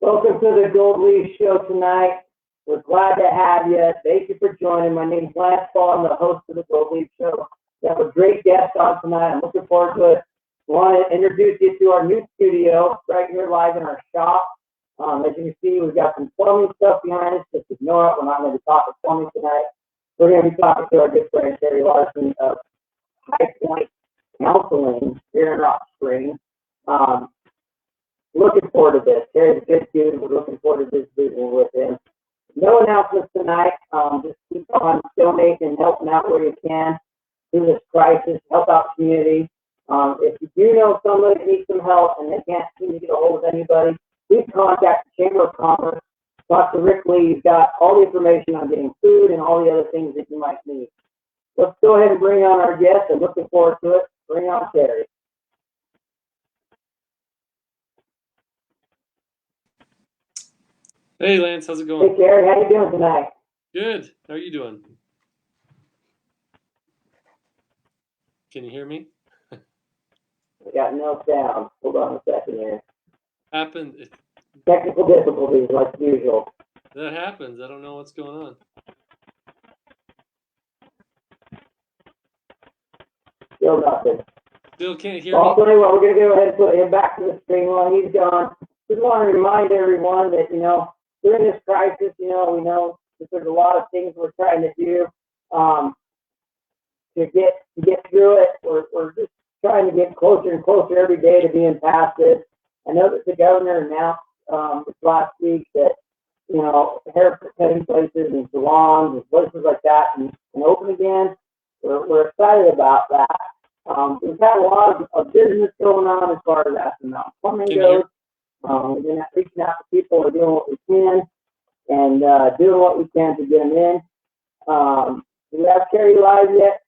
Welcome to the Gold Leaf Show tonight. We're glad to have you. Thank you for joining. My name is Lance Paul. I'm the host of the Gold Leaf Show. We have a great guest on tonight. I'm looking forward to it. I want to introduce you to our new studio right here live in our shop. As you can see, we've got some plumbing stuff behind us. Just ignore it. We're not going to be talking plumbing tonight. We're going to be talking to our good friend, Carey Larsen of High Point Counseling here in Rock Springs. Looking forward to this. Carey's a good dude. We're looking forward to this visiting with him. No announcements tonight. Just keep on donating and helping out where you can through this crisis. Help out the community. If you do know somebody that needs some help and they can't seem to get a hold of anybody, please contact the Chamber of Commerce. Dr. Rick Lee, he's got all the information on getting food and all the other things that you might need. Let's go ahead and bring on our guest. I'm looking forward to it. Bring on Carey. Hey Lance, how's it going? Hey Carey, how you doing tonight? Good. How are you doing? Can you hear me? We got no sound. Hold on a second here. Happened. Technical difficulties like usual. That happens. I don't know what's going on. Still nothing. Still can't hear I'll me. tell you what, we're going to go ahead and put him back to the screen while he's gone. Just want to remind everyone that, during this crisis, we know that there's a lot of things we're trying to do to get through it. We're just trying to get closer and closer every day to being past this. I know that the governor announced this last week that, hair cutting places and salons and places like that can open again. We're excited about that. We've had a lot of business going on as far as asking about plumbing goes. We've been reaching out to people. We're doing what we can and doing what we can to get them in. Do we have Carey live yet?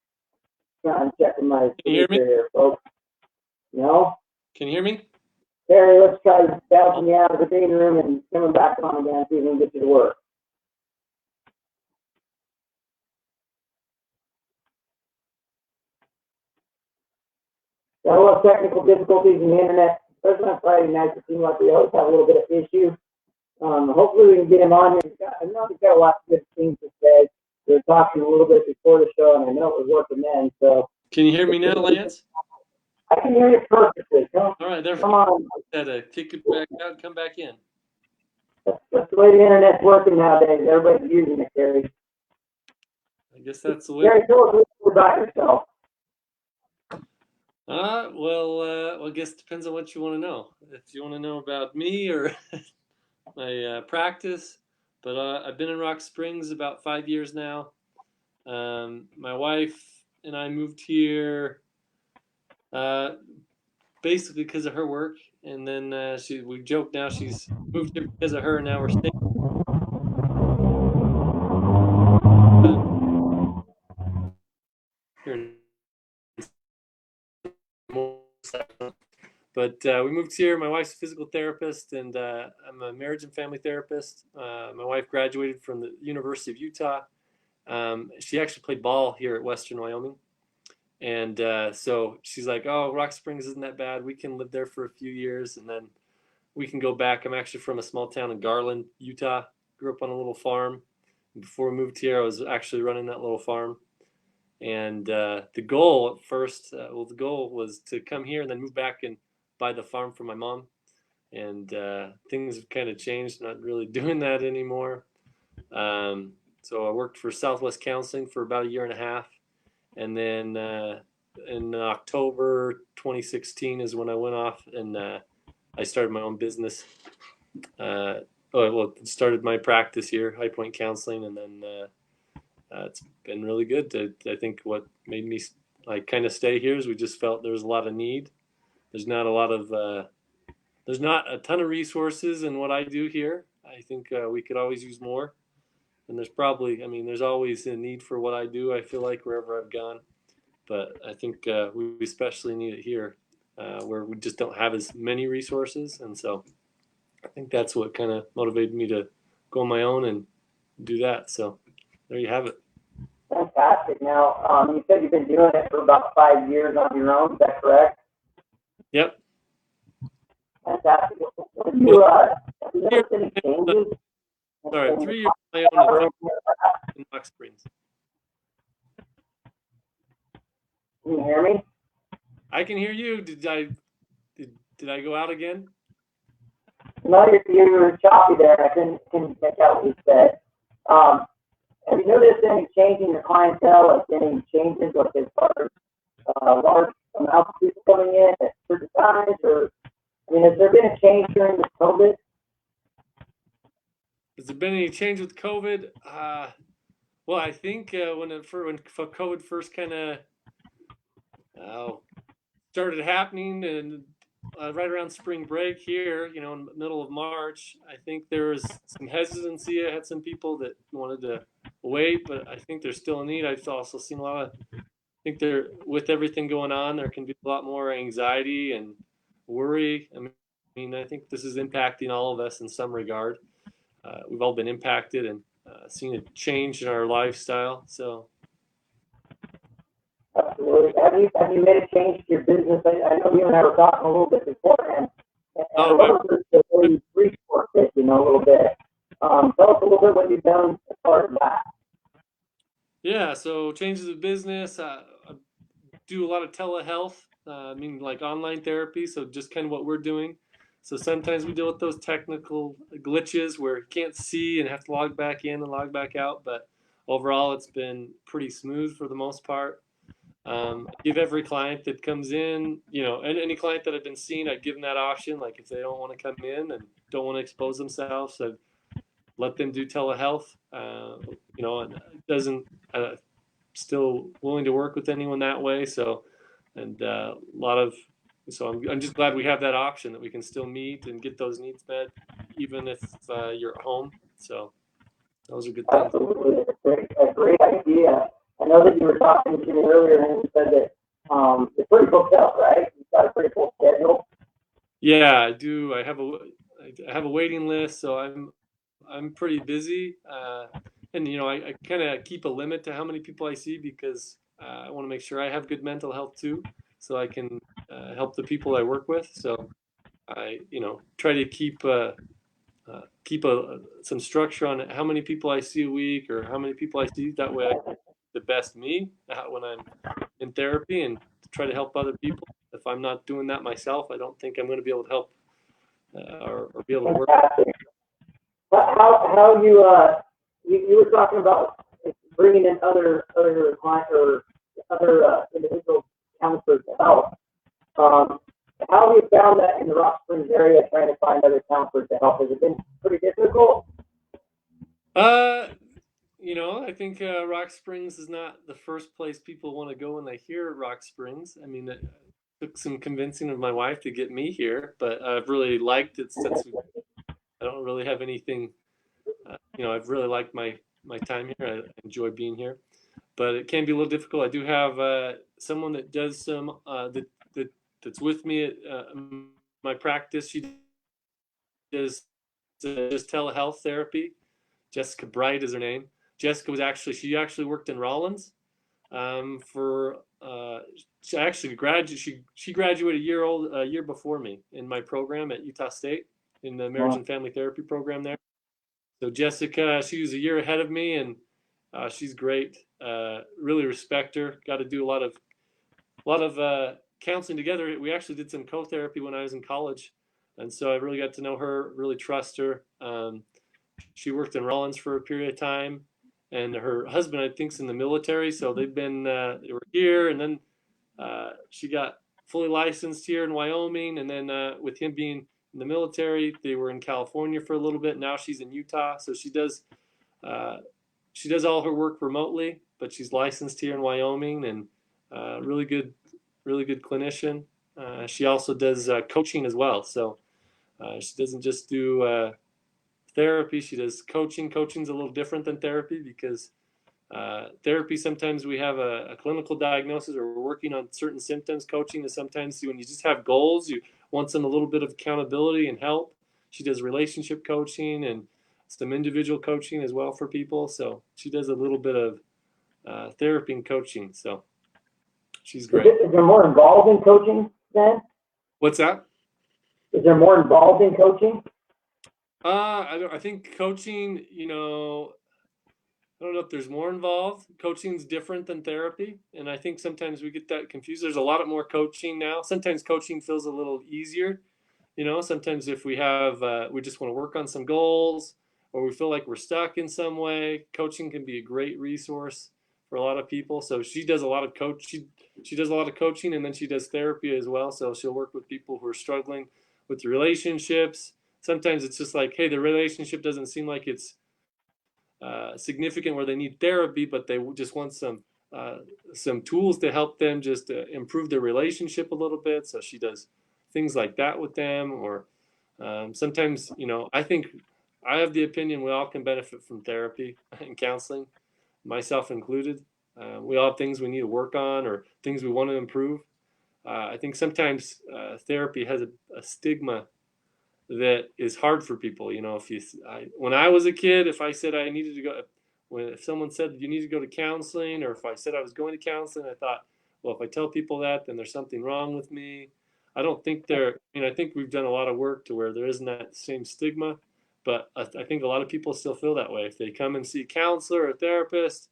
I'm checking my computer here, folks. No? Can you hear me? Carey, let's try bouncing you out of the green room and coming back on again, see if we can get you to work. Got a lot of technical difficulties in the internet, especially on Friday nights. It seems like we always have a little bit of issue. Hopefully we can get him on here. I know he's got a lot of good things to say. We were talking a little bit before the show, and I know it was working then. So can you hear me now, Lance? I can hear you perfectly. All right, there. Come on. Had to kick it back out and come back in. That's the way the internet's working nowadays. Everybody's using it, Carey. I guess that's the way. Carey, tell us a little bit about yourself. Well, I guess it depends on what you want to know. If you want to know about me or my practice, but I've been in Rock Springs about 5 years now. My wife and I moved here basically because of her work, and then we joke now she's moved here because of her, and now we're staying. But we moved here. My wife's a physical therapist, and I'm a marriage and family therapist. My wife graduated from the University of Utah. She actually played ball here at Western Wyoming. And so she's like, oh, Rock Springs isn't that bad. We can live there for a few years, and then we can go back. I'm actually from a small town in Garland, Utah. Grew up on a little farm. Before we moved here, I was actually running that little farm. And the goal at first, the goal was to come here and then move back and buy the farm for my mom. And things have kind of changed, not really doing that anymore. So I worked for Southwest Counseling for about a year and a half. And then in October 2016 is when I went off and I started my own business. Started my practice here, High Point Counseling, and then it's been really good. I think what made me kind of stay here is we just felt there's a lot of need. There's not a ton of resources in what I do here. I think we could always use more. And there's always a need for what I do, I feel like, wherever I've gone. But I think we especially need it here, where we just don't have as many resources. And so I think that's what kind of motivated me to go on my own and do that. So there you have it. Fantastic. Now, you said you've been doing it for about 5 years on your own. Is that correct? Yep. Fantastic. What did you you notice any changes? Sorry, 3 years on my own in Rock Springs. Can you hear me? I can hear you. Did I go out again? No, you were choppy there. I couldn't make out what you said. Have you noticed any change in your clientele, like any changes like as far as large amounts of people coming in at certain times, or I mean, has there been a change during this COVID? Has there been any change with COVID? Well, I think when COVID first kind of started happening, and right around spring break here, in the middle of March, I think there was some hesitancy. I had some people that wanted to wait, but I think there's still a need. I've also seen a lot of, I think with everything going on, there can be a lot more anxiety and worry. I mean, I think this is impacting all of us in some regard. We've all been impacted and seen a change in our lifestyle. So, Absolutely. Have you made a change to your business? I know you and I were talking a little bit beforehand. And you resource it, a little bit. Tell us a little bit what you've done as far as that. Yeah, so changes of business. I do a lot of telehealth, like online therapy. So just kind of what we're doing. So sometimes we deal with those technical glitches where you can't see and have to log back in and log back out. But overall, it's been pretty smooth for the most part. I give every client that comes in, and any client that I've been seeing, I give them that option. Like if they don't want to come in and don't want to expose themselves, I let them do telehealth. And it doesn't. Still willing to work with anyone that way. So, and so I'm just glad we have that option that we can still meet and get those needs met, even if you're at home. So those are good things. Absolutely, a great idea. I know that you were talking to me earlier and you said that it's pretty booked up, right? You've got a pretty full schedule. Yeah, I do. I have a waiting list, so I'm pretty busy. And I kind of keep a limit to how many people I see because I want to make sure I have good mental health too, so I can help the people I work with. So I try to keep some structure on how many people I see a week or how many people I see. That way, I get the best me when I'm in therapy and try to help other people. If I'm not doing that myself, I don't think I'm going to be able to help or be able to work. How you were talking about bringing in other clients or other individual counselors to help. How have you found that in the Rock Springs area, trying to find other counselors to help? Has it been pretty difficult? I think Rock Springs is not the first place people want to go when they hear Rock Springs. I mean, it took some convincing of my wife to get me here, but I've really liked it since I don't really have anything. I've really liked my time here. I enjoy being here, but it can be a little difficult. I do have someone that does some that's with me at my practice. She does just telehealth therapy. Jessica Bright is her name. Jessica she actually worked in Rollins she actually she graduated a year before me in my program at Utah State in the marriage and family therapy program there. So Jessica, she was a year ahead of me, and she's great. Really respect her. Got to do a lot of counseling together. We actually did some co-therapy when I was in college, and so I really got to know her. Really trust her. She worked in Rollins for a period of time, and her husband, I think, is in the military. So they were here, and then she got fully licensed here in Wyoming, and then with him being in the military, they were in California for a little bit. Now she's in Utah, so she does all her work remotely, but she's licensed here in Wyoming, and really good clinician. She also does coaching as well, so she doesn't just do therapy. She does coaching. Coaching's a little different than therapy because therapy, sometimes we have a clinical diagnosis or we're working on certain symptoms. Coaching is sometimes when you just have goals, you want some a little bit of accountability and help. She does relationship coaching and some individual coaching as well for people. So she does a little bit of therapy and coaching. So she's great. Is there more involved in coaching then? What's that? Is there more involved in coaching? I think coaching, I don't know if there's more involved. Coaching's different than therapy, and I think sometimes we get that confused. There's a lot of more coaching now. Sometimes coaching feels a little easier. Sometimes if we just want to work on some goals, or we feel like we're stuck in some way, coaching can be a great resource for a lot of people. So she does a lot of she does a lot of coaching, and then she does therapy as well. So she'll work with people who are struggling with relationships. Sometimes it's just like, hey, the relationship doesn't seem like it's significant where they need therapy, but they just want some tools to help them just improve their relationship a little bit. So she does things like that with them, or sometimes, I think I have the opinion we all can benefit from therapy and counseling, myself included. We all have things we need to work on or things we want to improve. I think sometimes therapy has a stigma that is hard for people. When I was a kid, if I said I needed to go, if someone said you need to go to counseling, or if I said I was going to counseling, I thought, well, if I tell people that, then there's something wrong with me. I don't think I think we've done a lot of work to where there isn't that same stigma, but I think a lot of people still feel that way. If they come and see a counselor or a therapist,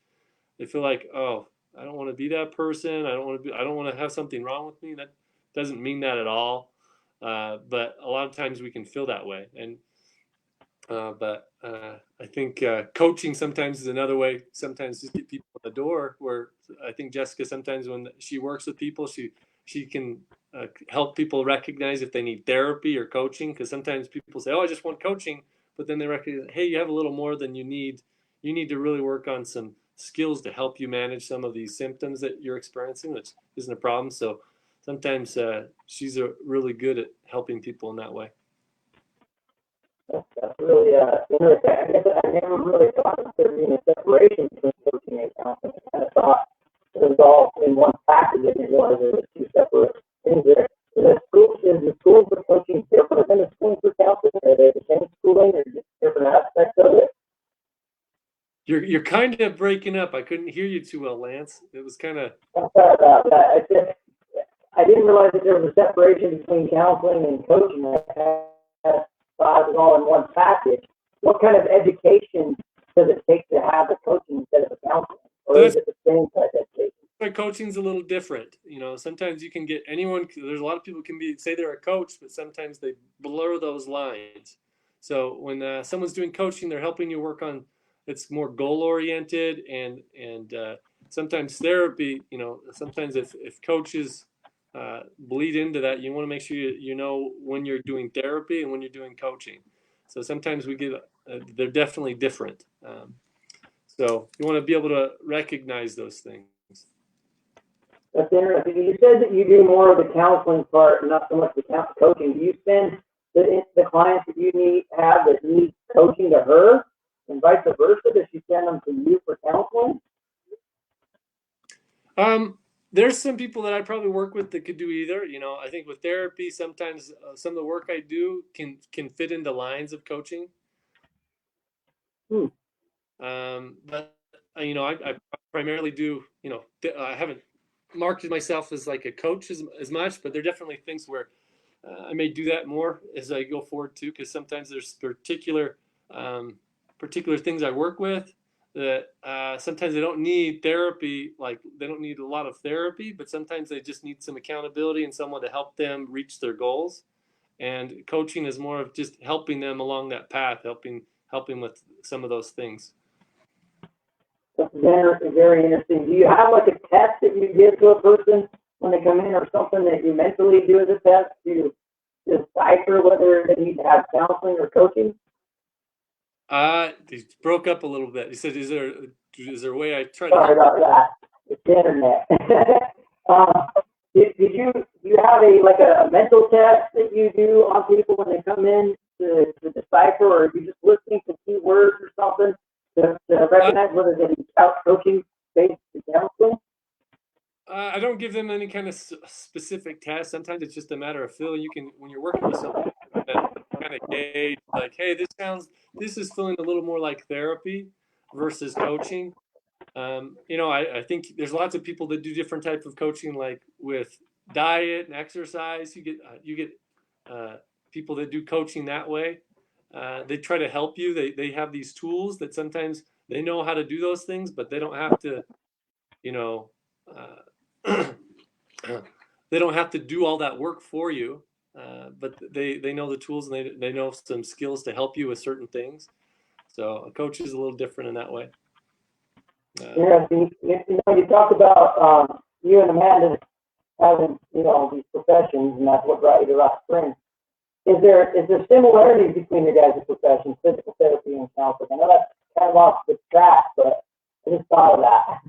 they feel like, oh, I don't want to be that person. I don't want to have something wrong with me. That doesn't mean that at all. But a lot of times we can feel that way. But I think coaching sometimes is another way. Sometimes just get people in the door. Where I think Jessica, sometimes when she works with people, she can help people recognize if they need therapy or coaching. Because sometimes people say, "Oh, I just want coaching," but then they recognize, "Hey, you have a little more than you need. You need to really work on some skills to help you manage some of these symptoms that you're experiencing, which isn't a problem." So sometimes she's really good at helping people in that way. That's really interesting. I guess I never really thought of there being a separation between coaching and counseling. I kind of thought it was all in one package. I didn't realize there were two separate things there. Is the school for coaching different than the school for counseling? Are they the same schooling or just different aspects of it? You're kind of breaking up. I couldn't hear you too well, Lance. It was kind of. I'm sorry about that. I didn't realize that there was a separation between counseling and coaching. I thought it was all in one package. What kind of education does it take to have a coaching instead of a counseling? Or is That's it the same type of education? why coaching's a little different. Sometimes you can get anyone. There's a lot of people can say they're a coach, but sometimes they blur those lines. So when someone's doing coaching, they're helping you work on. It's more goal oriented, and sometimes therapy. Sometimes if coaches bleed into that, you want to make sure you know when you're doing therapy and when you're doing coaching. So sometimes we get they're definitely different. So you want to be able to recognize those things. That's interesting. You said that you do more of the counseling part, not so much the coaching. Do you send the clients that you have that need coaching to her, and vice versa? Does she send them to you for counseling? There's some people that I probably work with that could do either. I think with therapy, sometimes some of the work I do can fit into lines of coaching. Hmm. But I primarily do. I haven't marketed myself as like a coach as much, but there are definitely things where I may do that more as I go forward too, because sometimes there's particular things I work with that sometimes they don't need therapy, like they don't need a lot of therapy, but sometimes they just need some accountability and someone to help them reach their goals. And coaching is more of just helping them along that path, helping with some of those things. That's very interesting. Do you have like a test that you give to a person when they come in, or something that you mentally do as a test to decipher whether they need to have counseling or coaching? He broke up a little bit. He said, "Is there a way I try to Sorry help?" about that. It's the internet. um, do you have a mental test that you do on people when they come in to decipher, or are you just listening to keywords or something to recognize whether they need coaching based counseling? I don't give them any kind of specific test. Sometimes it's just a matter of feeling. When you're working with someone, kind of gauge like, hey, this is feeling a little more like therapy versus coaching. I think there's lots of people that do different types of coaching, like with diet and exercise. You get people that do coaching that way. They try to help you. They have these tools that sometimes they know how to do those things, but they don't have to, you know, they don't have to do all that work for you. But they know the tools, and they know some skills to help you with certain things. So a coach is a little different in that way. Interesting. You talk about you and Amanda having, these professions, and that's what brought you to Rock Springs. Is there similarities between your guys' professions, physical therapy and counseling? I know that's kind of off the track, but I just thought of that.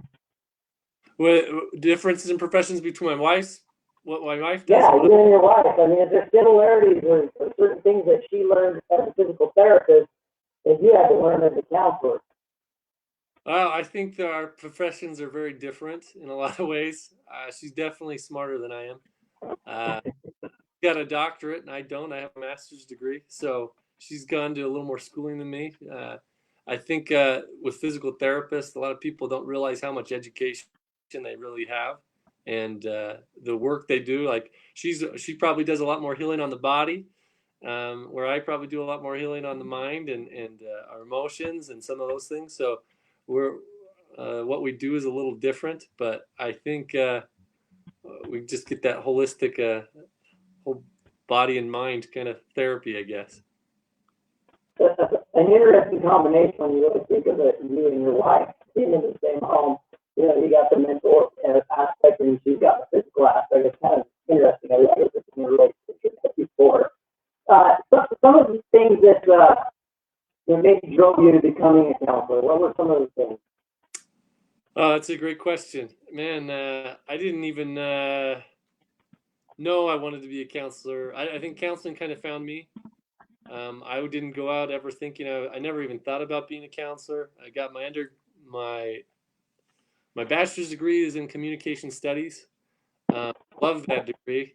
What differences in professions between what my wife does? Yeah, you and your wife. I mean, is there similarities or certain things that she learned as a physical therapist that you had to learn as a counselor? I think that our professions are very different in a lot of ways. She's definitely smarter than I am. Got a doctorate, and I don't. I have a master's degree, so she's gone to a little more schooling than me. I think with physical therapists, a lot of people don't realize how much education they really have, and the work they do. Like she probably does a lot more healing on the body, where I probably do a lot more healing on the mind and our emotions and some of those things. So what we do is a little different, but I think we just get that holistic whole body and mind kind of therapy, I guess. That's an interesting combination when you really think of it, you and your wife being in the same home. You got the mental aspect and she's got the physical aspect. It's kind of interesting. I like it in a relationship before. Some of the things that maybe drove you to becoming a counselor, what were some of the things? That's a great question. Man, I didn't even know I wanted to be a counselor. I think counseling kind of found me. I didn't go out ever thinking I never even thought about being a counselor. I got my bachelor's degree is in communication studies. Love that degree.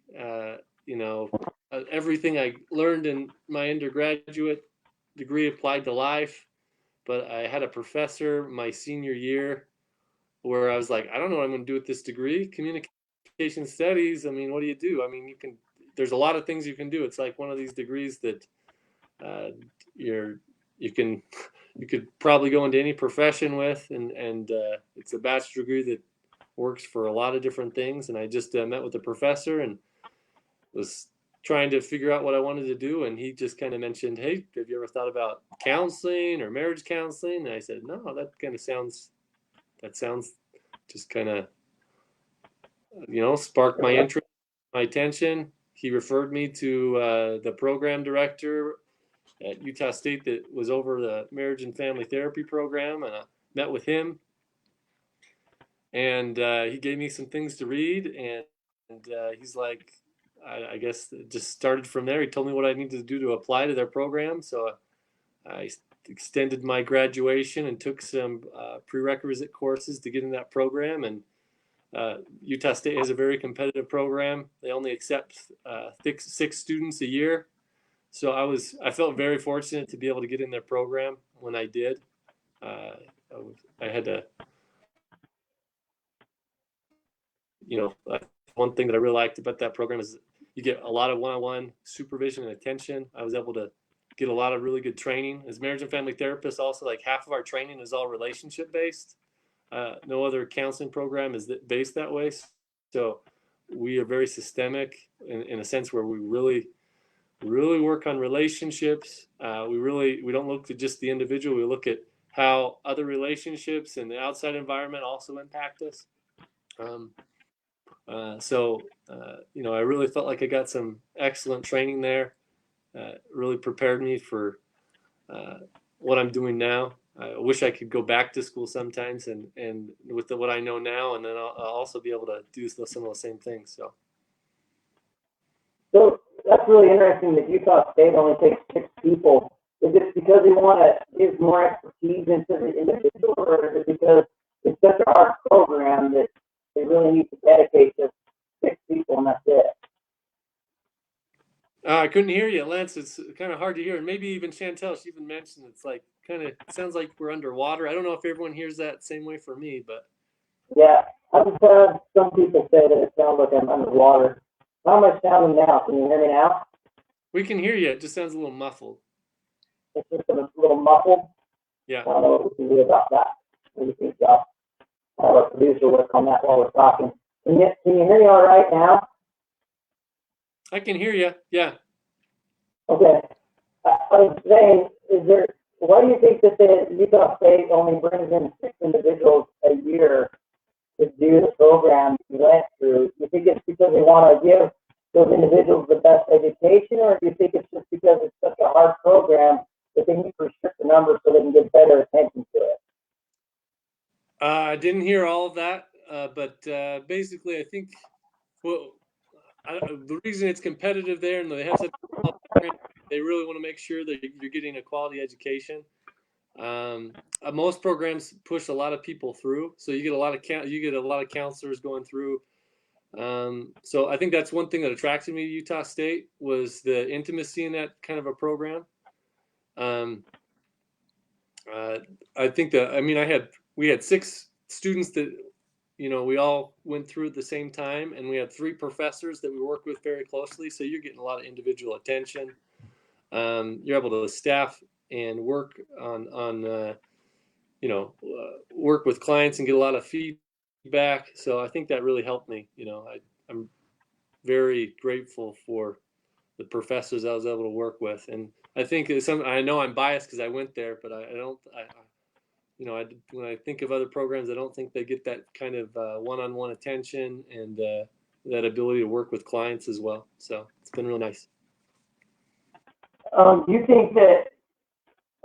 Everything I learned in my undergraduate degree applied to life. But I had a professor my senior year where I was like, I don't know what I'm going to do with this degree. Communication studies. I mean, what do you do? I mean, there's a lot of things you can do. It's like one of these degrees that you could probably go into any profession with, and it's a bachelor degree that works for a lot of different things. And I just met with the professor and was trying to figure out what I wanted to do, and he just kind of mentioned, hey, have you ever thought about counseling or marriage counseling? And I said, no, that sounds just kind of sparked my interest, my attention. He referred me to the program director at Utah State that was over the marriage and family therapy program, and I met with him, and he gave me some things to read, and he's like, I guess it just started from there. He told me what I needed to do to apply to their program, so I extended my graduation and took some prerequisite courses to get in that program. And Utah State has a very competitive program. They only accept 6 students a year. So I felt very fortunate to be able to get in their program when I did. I had to, one thing that I really liked about that program is you get a lot of one-on-one supervision and attention. I was able to get a lot of really good training. As marriage and family therapists, also, like half of our training is all relationship based. No other counseling program is based that way. So we are very systemic in a sense where we really work on relationships. We don't look at just the individual. We look at how other relationships and the outside environment also impact us. I really felt like I got some excellent training there. Really prepared me for what I'm doing now. I wish I could go back to school sometimes and with what I know now, and then I'll also be able to do some of the same things. So that's really interesting that Utah State only takes 6 people. Is it because they want to give more expertise into the individual, or is it because it's such a hard program that they really need to dedicate just 6 people and that's it? I couldn't hear you, Lance. It's kind of hard to hear. And maybe even Chantel, she even mentioned it's like sounds like we're underwater. I don't know if everyone hears that same way for me, but. Yeah, I've heard some people say that it sounds like I'm underwater. How am I sounding now? Can you hear me now? We can hear you. It just sounds a little muffled. It's just a little muffled. Yeah. I don't know what we can do about that. What do you think, Joe? Have our producer work on that while we're talking. Can you hear me all right now? I can hear you. Yeah. Okay. I was saying, why do you think that the Utah State only brings in 6 individuals a year to do the program you went through? Do you think it's because they want to give those individuals the best education, or do you think it's just because it's such a hard program that they need to restrict the numbers so they can get better attention to it? I didn't hear all of that, but basically, I think the reason it's competitive there and they have such they really want to make sure that you're getting a quality education. Most programs push a lot of people through, so you get a lot of counselors going through. So I think that's one thing that attracted me to Utah State was the intimacy in that kind of a program. I think we had 6 students that we all went through at the same time, and we had 3 professors that we work with very closely. So you're getting a lot of individual attention. You're able to staff and work on work with clients and get a lot of feedback. So I think that really helped me. I'm very grateful for the professors I was able to work with, and I think I know I'm biased because I went there, but I don't. When I think of other programs, I don't think they get that kind of one-on-one attention and that ability to work with clients as well. So it's been real nice. Do you think that,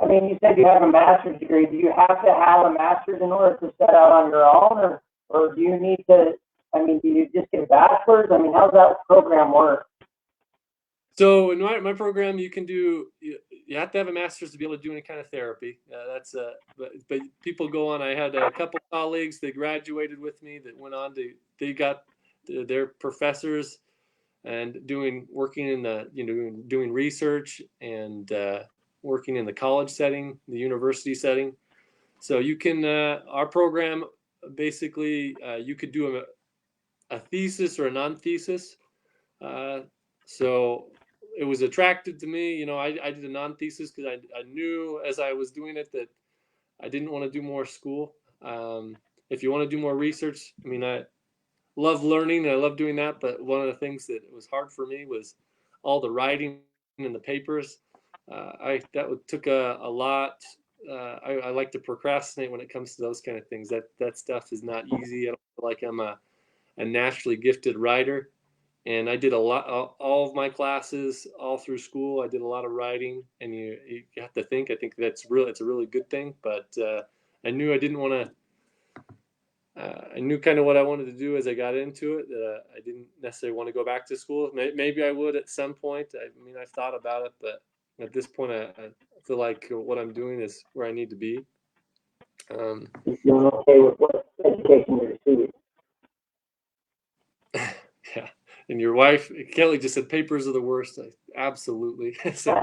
you said you have a master's degree. Do you have to have a master's in order to set out on your own, or do you need to, do you just get a bachelor's? How does that program work? So in my program, you have to have a master's to be able to do any kind of therapy. But people go on. I had a couple colleagues that graduated with me that went on they got their professors and working in doing research and working in the college setting, the university setting. So you can our program basically you could do a thesis or a non-thesis. So it was attractive to me. I did a non-thesis because I knew as I was doing it that I didn't want to do more school. If you want to do more research, I love learning and I love doing that. But one of the things that was hard for me was all the writing and the papers. Took a lot. I like to procrastinate when it comes to those kind of things. That stuff is not easy. I don't feel like I'm a naturally gifted writer. And I did a lot, all of my classes, all through school. I did a lot of writing, and you have to think. I think it's a really good thing. But I knew I didn't want to. I knew kind of what I wanted to do as I got into it. That I didn't necessarily want to go back to school. Maybe I would at some point. I've thought about it, but at this point, I feel like what I'm doing is where I need to be. You're doing okay with what education you received? Yeah. And your wife, Kelly, just said papers are the worst. Absolutely. So,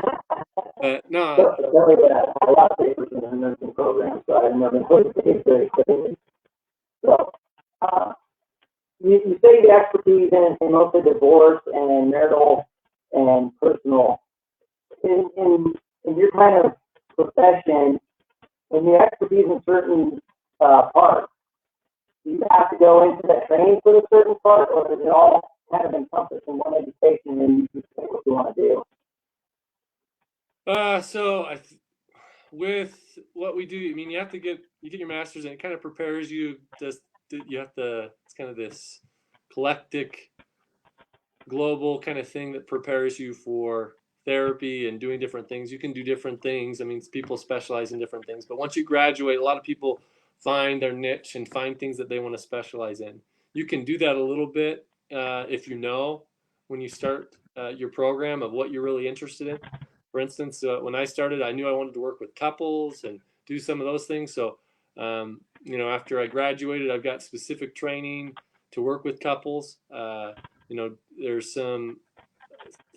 no. A lot of papers in the nursing program, so I've never put it very quickly. So, you say the expertise in mostly divorce and marital and personal. In your kind of profession, when you expertise in certain parts, do you have to go into that training for a certain part, or does it all kind of encompass in one education and you just say what you want to do? With what we do, you have to get your master's, and it kind of prepares you. It's kind of this eclectic, global kind of thing that prepares you for therapy and doing different things. You can do different things. People specialize in different things, but once you graduate, a lot of people find their niche and find things that they want to specialize in. You can do that a little bit if you know when you start your program of what you're really interested in. For instance, when I started, I knew I wanted to work with couples and do some of those things. So, after I graduated, I've got specific training to work with couples. There's some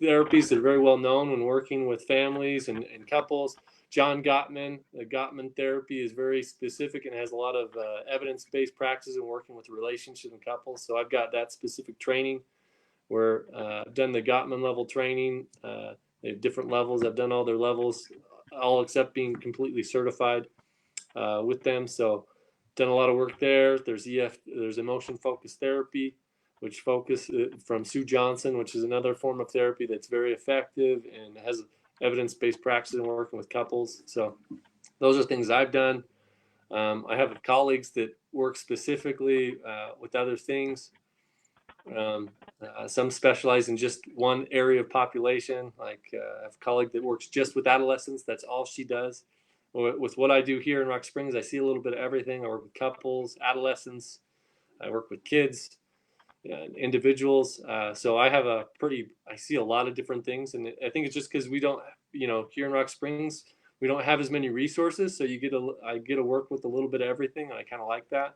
therapies that are very well known when working with families and couples. John Gottman, the Gottman therapy is very specific and has a lot of evidence-based practices in working with relationships and couples. So I've got that specific training where I've done the Gottman level training. They have different levels. I've done all their levels all except being completely certified with them. So done a lot of work there. There's emotion focused therapy, which focus from Sue Johnson, which is another form of therapy that's very effective and has evidence-based practice in working with couples. So those are things I've done. I have colleagues that work specifically with other things. Some specialize in just one area of population. Like I have a colleague that works just with adolescents. That's all she does. With what I do here in Rock Springs, I see a little bit of everything. I work with couples, adolescents. I work with kids, individuals. So I see a lot of different things. And I think it's just because we don't, here in Rock Springs, we don't have as many resources. So I get to work with a little bit of everything. And I kind of like that.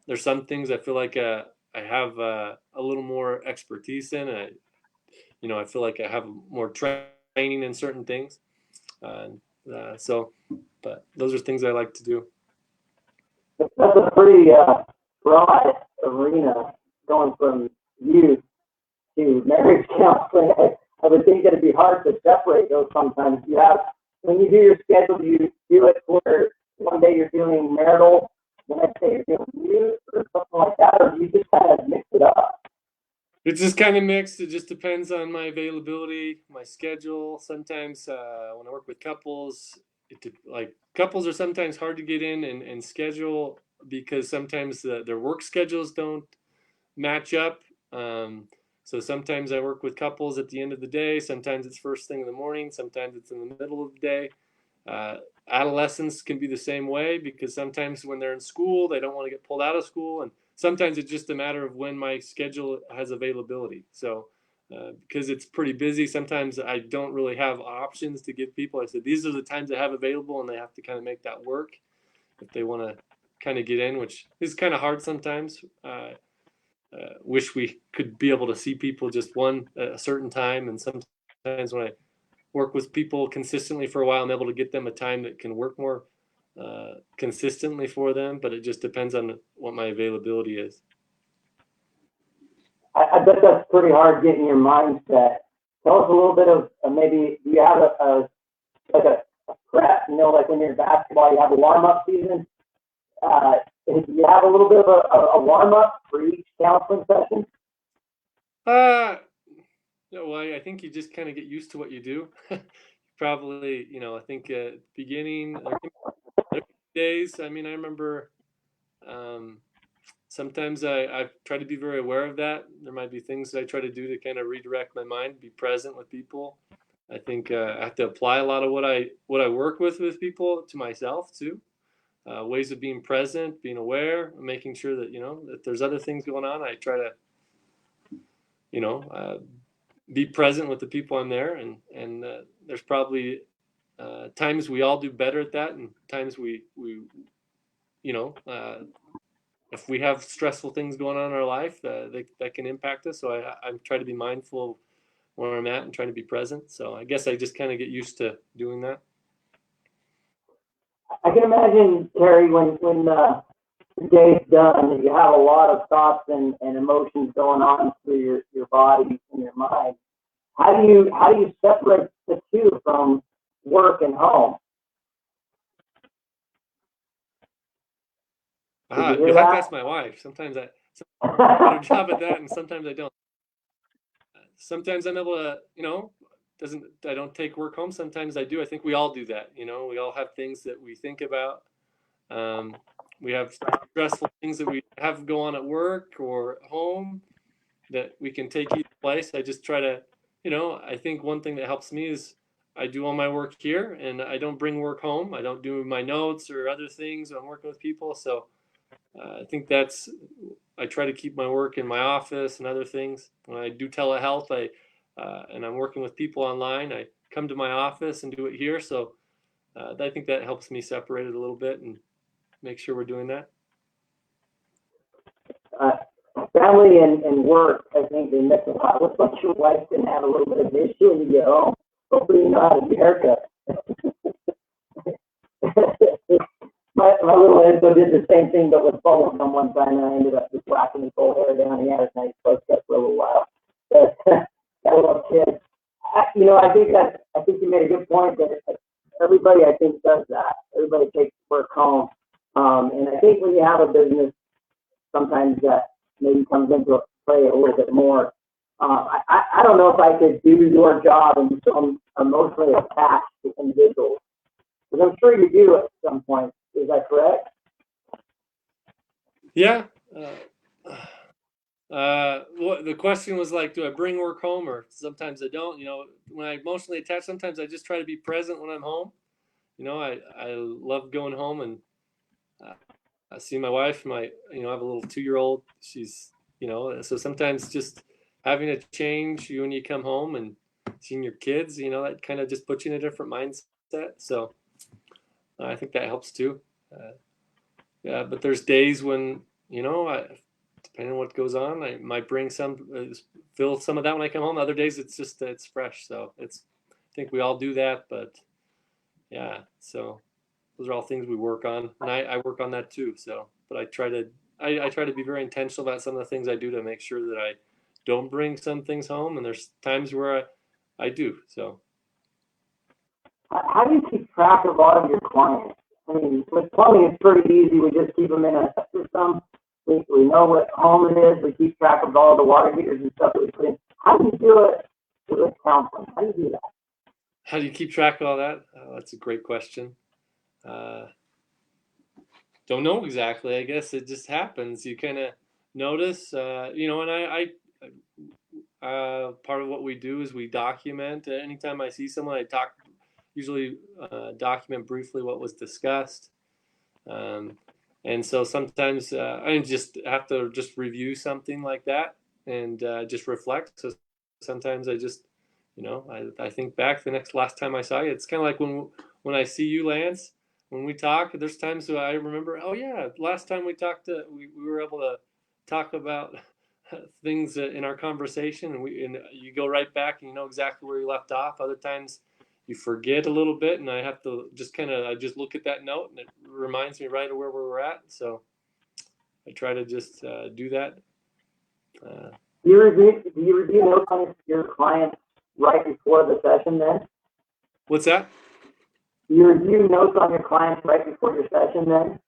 There's some things I feel like I have a little more expertise in. And I feel like I have more training in certain things. But those are things I like to do. That's a pretty broad arena, going from youth to marriage counseling. I would think that it'd be hard to separate those sometimes. When you do your schedule, do you do it where one day you're doing marital, the next day you're doing youth or something like that, or do you just kind of mix it up? It's just kind of mixed. It just depends on my availability, my schedule. Sometimes when I work with couples, couples are sometimes hard to get in and schedule because sometimes their work schedules don't match up. So sometimes I work with couples at the end of the day. Sometimes it's first thing in the morning. Sometimes it's in the middle of the day. Adolescents can be the same way because sometimes when they're in school, they don't want to get pulled out of school. And sometimes it's just a matter of when my schedule has availability. So because it's pretty busy, sometimes I don't really have options to give people. I said, these are the times I have available, and they have to kind of make that work if they want to kind of get in, which is kind of hard sometimes. Wish we could be able to see people just a certain time. And sometimes when I work with people consistently for a while, I'm able to get them a time that can work more consistently for them, but it just depends on what my availability is. I bet that's pretty hard getting your mindset. Tell us a little bit of maybe, do you have a prep, like when you're in basketball, you have a warm-up season. Do you have a little bit of a warm-up for each counseling session? Well, I think you just kind of get used to what you do. Probably, I think at the beginning, days, I remember sometimes I try to be very aware of that. There might be things that I try to do to kind of redirect my mind, be present with people. I think I have to apply a lot of what I work with people to myself too. Ways of being present, being aware, making sure that, that there's other things going on. I try to, be present with the people I'm there. And there's probably times we all do better at that. And times we if we have stressful things going on in our life, that can impact us. So I try to be mindful of where I'm at and trying to be present. So I guess I just kind of get used to doing that. I can imagine, Carey, when the day's done, you have a lot of thoughts and emotions going on through your body and your mind. How do you separate the two from work and home? You'll have to ask my wife. Sometimes I do a better job at that, and sometimes I don't. Sometimes I'm able to, I don't take work home. Sometimes I do. I think we all do that. We all have things that we think about. We have stressful things that we have go on at work or at home that we can take either place. I just try to, I think one thing that helps me is I do all my work here and I don't bring work home. I don't do my notes or other things when I'm working with people. So I think I try to keep my work in my office and other things. When I do telehealth, and I'm working with people online, I come to my office and do it here. So I think that helps me separate it a little bit and make sure we're doing that. Family and work, I think they mix a lot. Looks like your wife can have a little bit of an issue when you get home. Hopefully you know how to do haircut. My little Enzo did the same thing, but with bowling on one time, and I ended up just whacking his whole hair down. He had a nice close cut for a little while. But that little kid, I think you made a good point that everybody I think does that. Everybody takes work home. And I think when you have a business, sometimes that maybe comes into play a little bit more. I don't know if I could do your job and be so emotionally attached to individuals. Because I'm sure you do at some point. Is that correct? Yeah. Well, the question was like, do I bring work home, or sometimes I don't? When I emotionally attach, sometimes I just try to be present when I'm home. I love going home and I see my wife. I have a little 2-year-old. She's, so sometimes just having a change when you come home and seeing your kids, that kind of just puts you in a different mindset. So I think that helps too. Yeah, but there's days when, depending on what goes on, I might bring fill some of that when I come home. Other days it's just, it's fresh. So I think we all do that, but yeah, so those are all things we work on, and I work on that too. So, but I try to be very intentional about some of the things I do to make sure that I don't bring some things home. And there's times where I do. So, How do you keep track of all of your clients? I mean, with plumbing, it's pretty easy. We just keep them in a system. We know what home it is. We keep track of all the water heaters and stuff that we put in. How do you do it with counseling? How do you do that? how do you keep track of all that? That's a great question. Uh, don't know exactly. I guess it just happens. You kind of notice, and part of what we do is we document. Anytime I see someone, usually document briefly what was discussed. And so sometimes I just have to just review something like that and just reflect. So sometimes I just, I think back the last time I saw you. It's kind of like when I see you, Lance. When we talk, there's times where I remember. Oh yeah, last time we talked, we were able to talk about things in our conversation, and you go right back and you know exactly where you left off. Other times you forget a little bit, and I have to I just look at that note, and it reminds me right of where we were at. So I try to just do that. Do you review notes on your clients right before the session then? What's that? Do you review notes on your clients right before your session then?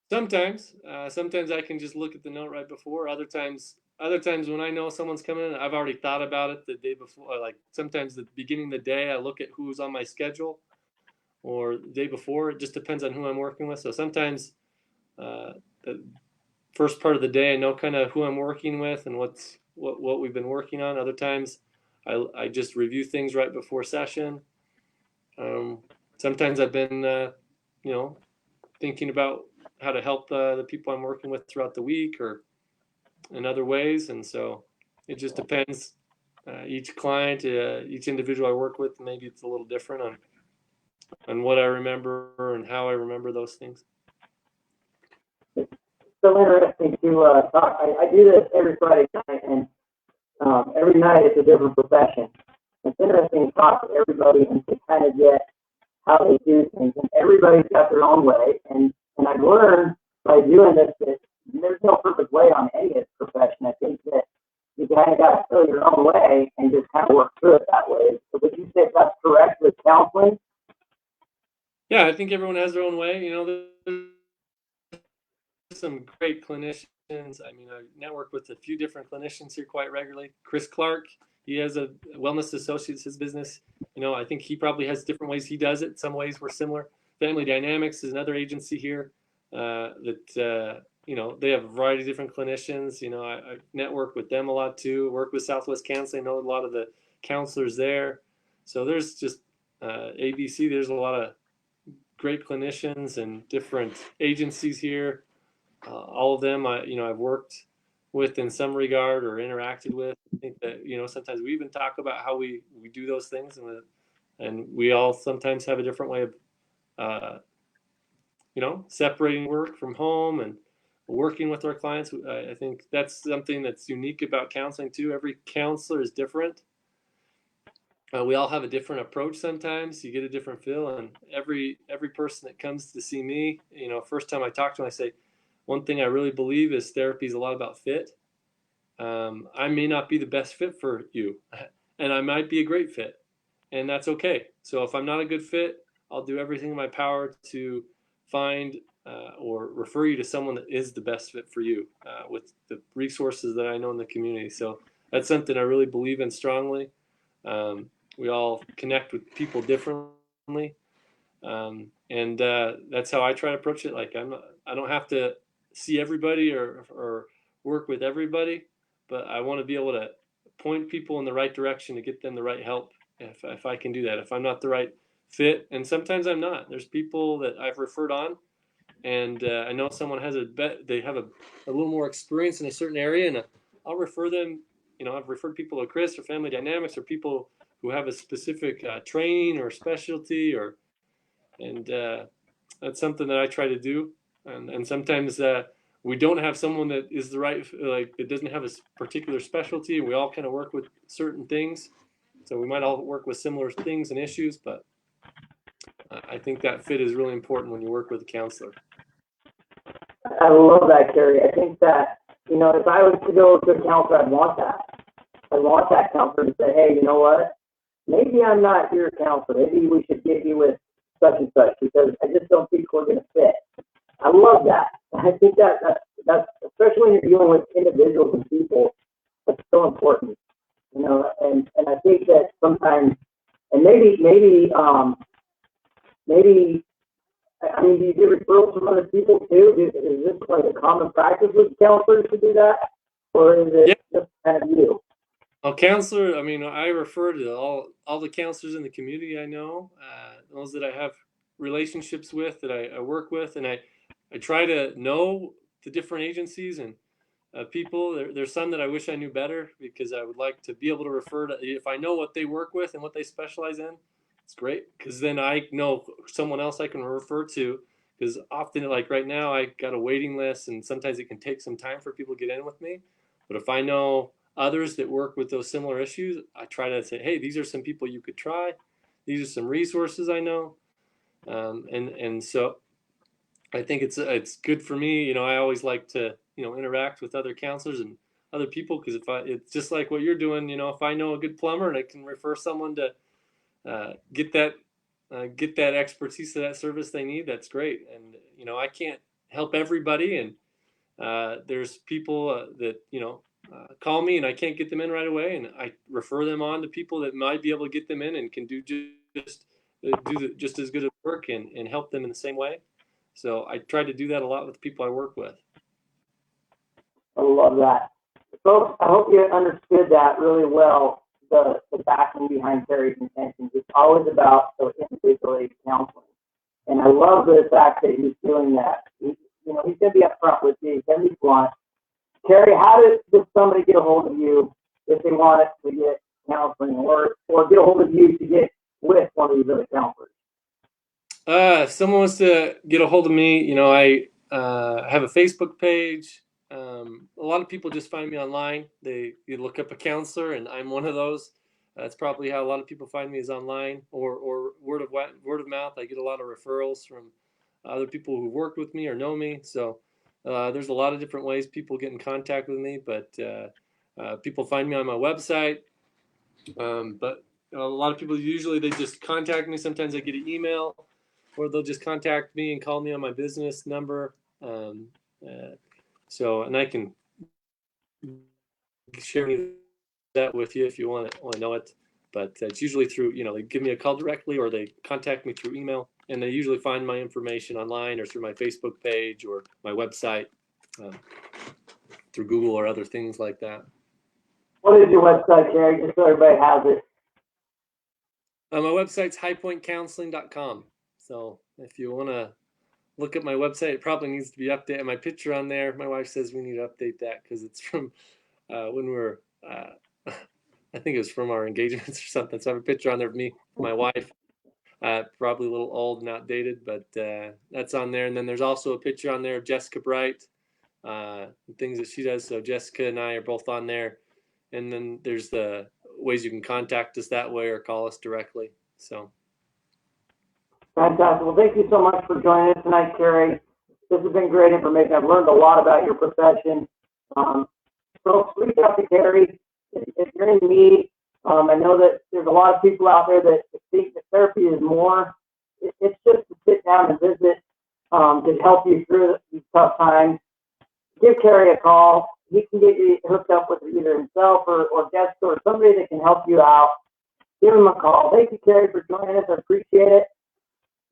Sometimes I can just look at the note right before. Other times when I know someone's coming in, I've already thought about it the day before. Like sometimes the beginning of the day, I look at who's on my schedule, or the day before. It just depends on who I'm working with. So sometimes the first part of the day, I know kind of who I'm working with and what we've been working on. Other times, I just review things right before session. Sometimes I've been, thinking about how to help the people I'm working with throughout the week or in other ways. And so it just depends. Each client, each individual I work with, maybe it's a little different on what I remember and how I remember those things. It's so interesting to talk. I do this every Friday night, and every night it's a different profession. It's interesting to talk to everybody and to kind of get how they do things. And everybody's got their own way. And I've learned by doing this that there's no perfect way on any of this profession. I think that you kind of got to feel your own way and just kind of work through it that way. So would you say that's correct with counseling? Yeah, I think everyone has their own way. There's some great clinicians. I mean, I network with a few different clinicians here quite regularly. Chris Clark, he has a Wellness Associates, his business. I think he probably has different ways he does it. Some ways we're similar. Family Dynamics is another agency here that, they have a variety of different clinicians. I network with them a lot too. Work with Southwest Counseling. I know a lot of the counselors there. So there's just ABC. There's a lot of great clinicians and different agencies here. All of them, I've worked with in some regard or interacted with. I think that sometimes we even talk about how we do those things, and we all sometimes have a different way of separating work from home and working with our clients. I think that's something that's unique about counseling too. Every counselor is different. We all have a different approach. Sometimes you get a different feel, and every person that comes to see me, first time I talk to them, I say, one thing I really believe is therapy is a lot about fit. I may not be the best fit for you, and I might be a great fit, and that's okay. So if I'm not a good fit, I'll do everything in my power to find or refer you to someone that is the best fit for you with the resources that I know in the community. So that's something I really believe in strongly. We all connect with people differently, and that's how I try to approach it. Like I don't have to see everybody or work with everybody, but I want to be able to point people in the right direction to get them the right help if I can do that. If I'm not the right fit, and sometimes I'm not. There's people that I've referred on, and I know someone has they have a little more experience in a certain area, and I'll refer them. I've referred people to Chris or Family Dynamics or people who have a specific training or specialty, and that's something that I try to do. And sometimes we don't have someone that is the right, like that doesn't have a particular specialty. We all kind of work with certain things, so we might all work with similar things and issues, but I think that fit is really important when you work with a counselor. I love that, Carey. I think that, if I was to go to a counselor, I'd want that. I'd want that counselor to say, hey, you know what? Maybe I'm not your counselor. Maybe we should get you with such and such, because I just don't think we're going to fit. I love that. I think that's especially when you're dealing with individuals and people, that's so important. And I think that sometimes, and maybe, I mean, do you get referrals from other people too? Is this like a common practice with counselors to do that, or is it just kind of you? Well, counselor, I mean, I refer to all the counselors in the community I know, those that I have relationships with, that I work with, and I try to know the different agencies and people. There's some that I wish I knew better, because I would like to be able to refer to, if I know what they work with and what they specialize in, it's great, because then I know someone else I can refer to, because often, like right now, I got a waiting list, and sometimes it can take some time for people to get in with me. But if I know others that work with those similar issues, I try to say, hey, these are some people you could try. These are some resources I know. And so I think it's good for me. I always like to, interact with other counselors and other people, because it's just like what you're doing. If I know a good plumber and I can refer someone to get that expertise to that service they need, that's great. And I can't help everybody, and there's people that call me and I can't get them in right away, and I refer them on to people that might be able to get them in and can do just as good of work and help them in the same way. So I try to do that a lot with the people I work with. I love that. Folks, I hope you understood that really well, the backing behind Carey's intentions. It's always about the individualized counseling. And I love the fact that he's doing that. He's going to be upfront with you. He's going to be blunt. Carey, how does somebody get a hold of you if they want us to get counseling, or get a hold of you to get with one of these other counselors? If someone wants to get a hold of me, I have a Facebook page. A lot of people just find me online. You look up a counselor, and I'm one of those. That's probably how a lot of people find me, is online or word of mouth. I get a lot of referrals from other people who worked with me or know me. So there's a lot of different ways people get in contact with me, but people find me on my website. But a lot of people, usually they just contact me. Sometimes I get an email, or they'll just contact me and call me on my business number. And I can share that with you if you want to know it. But it's usually through, they give me a call directly, or they contact me through email, and they usually find my information online or through my Facebook page or my website, through Google or other things like that. What is your website, Carey, just so everybody has it? My website's highpointcounseling.com. So if you want to look at my website, it probably needs to be updated. My picture on there, my wife says we need to update that, because it's from when we were, I think it was from our engagements or something. So I have a picture on there of me, my wife, probably a little old and outdated, but that's on there. And then there's also a picture on there of Jessica Bright, things that she does. So Jessica and I are both on there. And then there's the ways you can contact us that way or call us directly. So. Fantastic. Well, thank you so much for joining us tonight, Carey. This has been great information. I've learned a lot about your profession. So reach out to Carey if you're in need. I know that there's a lot of people out there that think that therapy is more it's just to sit down and visit, to help you through these tough times. Give Carey a call. He can get you hooked up with either himself or guest or somebody that can help you out. Give him a call. Thank you, Carey, for joining us. I appreciate it.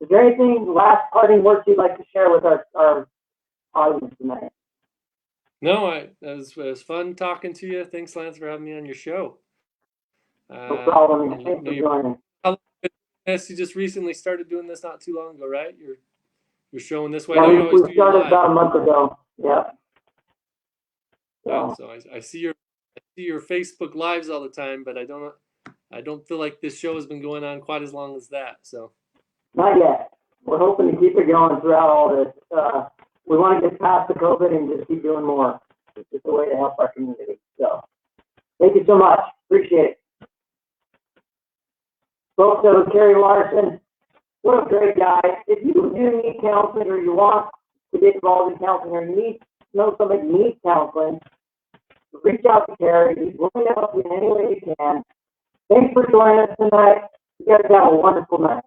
Is there anything, last parting words you'd like to share with our audience tonight? No, it was fun talking to you. Thanks, Lance, for having me on your show. No problem. Thanks for joining. You just recently started doing this not too long ago, right? You're showing this way. Yeah, we started about a month ago. Yeah. So I see your Facebook lives all the time, but I don't feel like this show has been going on quite as long as that. So. Not yet. We're hoping to keep it going throughout all this. We want to get past the COVID and just keep doing more. It's just a way to help our community. So, thank you so much. Appreciate it. Folks, that was Carey Larsen. What a great guy. If you do need counseling or you want to get involved in counseling or you know somebody needs counseling, reach out to Carey. He's willing to help you in any way you can. Thanks for joining us tonight. You guys have a wonderful night.